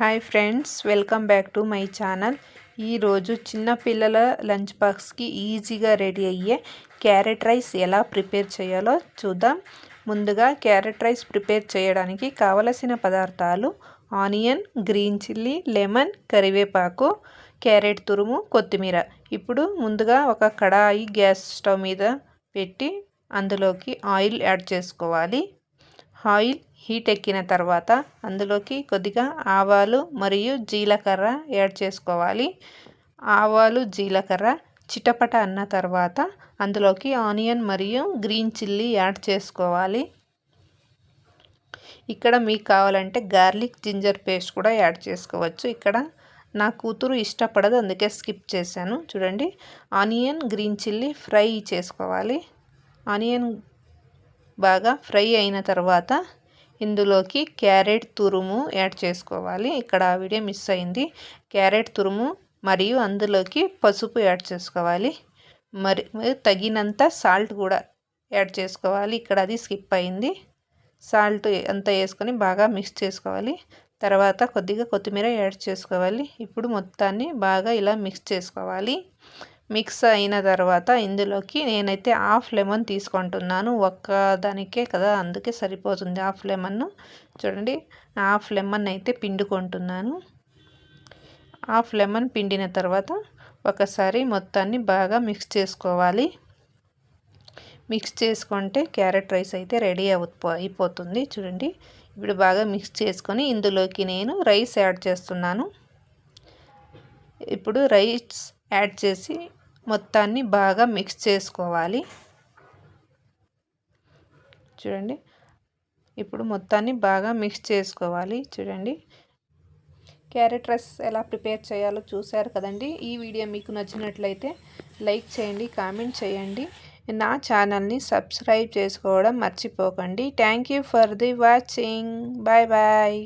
Hi friends, welcome back to my channel. ఈరోజు చిన్నపిల్లల lunch బాక్స్కి ఈజీగా రెడీ అయ్యే క్యారెట్ రైస్ ఎలా ప్రిపేర్ చేయాలో చూద్దాం. ముందుగా క్యారెట్ రైస్ ప్రిపేర్ చేయడానికి కావలసిన పదార్థాలు: ఆనియన్, గ్రీన్ చిల్లీ, లెమన్, కరివేపాకు, క్యారెట్ తురుము, కొత్తిమీర. ఇప్పుడు ముందుగా ఒక కడాయి గ్యాస్ స్టవ్ మీద పెట్టి అందులోకి ఆయిల్ యాడ్ చేసుకోవాలి. ఆయిల్ హీట్ ఎక్కిన తర్వాత అందులోకి కొద్దిగా ఆవాలు మరియు జీలకర్ర యాడ్ చేసుకోవాలి. ఆవాలు, జీలకర్ర చిటపట అన్న తర్వాత అందులోకి ఆనియన్ మరియు గ్రీన్ చిల్లీ యాడ్ చేసుకోవాలి. ఇక్కడ మీకు కావాలంటే గార్లిక్, జింజర్ పేస్ట్ కూడా యాడ్ చేసుకోవచ్చు. ఇక్కడ నా కూతురు ఇష్టపడదు, అందుకే స్కిప్ చేశాను. చూడండి, ఆనియన్, గ్రీన్ చిల్లీ ఫ్రై చేసుకోవాలి. ఆనియన్ బాగా ఫ్రై అయిన తర్వాత ఇందులోకి క్యారెట్ తురుము యాడ్ చేసుకోవాలి. ఇక్కడ ఆ వీడియో మిస్ అయింది. క్యారెట్ తురుము మరియు అందులోకి పసుపు యాడ్ చేసుకోవాలి. మరి తగినంత సాల్ట్ కూడా యాడ్ చేసుకోవాలి. ఇక్కడ అది స్కిప్ అయింది. సాల్ట్ అంతా వేసుకొని బాగా మిక్స్ చేసుకోవాలి. తర్వాత కొద్దిగా కొత్తిమీర యాడ్ చేసుకోవాలి. ఇప్పుడు మొత్తాన్ని బాగా ఇలా మిక్స్ చేసుకోవాలి. మిక్స్ అయిన తర్వాత ఇందులోకి నేనైతే హాఫ్ లెమన్ తీసుకుంటున్నాను. ఒక్క దానికే కదా, అందుకే సరిపోతుంది హాఫ్ లెమన్. చూడండి, హాఫ్ లెమన్ అయితే పిండుకుంటున్నాను. హాఫ్ లెమన్ పిండిన తర్వాత ఒకసారి మొత్తాన్ని బాగా మిక్స్ చేసుకోవాలి. మిక్స్ చేసుకుంటే క్యారెట్ రైస్ అయితే రెడీ అయిపోతుంది. చూడండి, ఇప్పుడు బాగా మిక్స్ చేసుకొని ఇందులోకి నేను రైస్ యాడ్ చేస్తున్నాను. ఇప్పుడు రైస్ యాడ్ చేసి మొత్తాన్ని బాగా మిక్స్ చేసుకోవాలి. చూడండి, ఇప్పుడు మొత్తాన్ని బాగా మిక్స్ చేసుకోవాలి. చూడండి, క్యారెట్ రైస్ ఎలా ప్రిపేర్ చేయాలో చూశారు కదండి. ఈ వీడియో మీకు నచ్చినట్లయితే లైక్ చేయండి, కామెంట్ చేయండి. నా ఛానల్ని సబ్స్క్రైబ్ చేసుకోవడం మర్చిపోకండి. Thank you for the watching. Bye bye.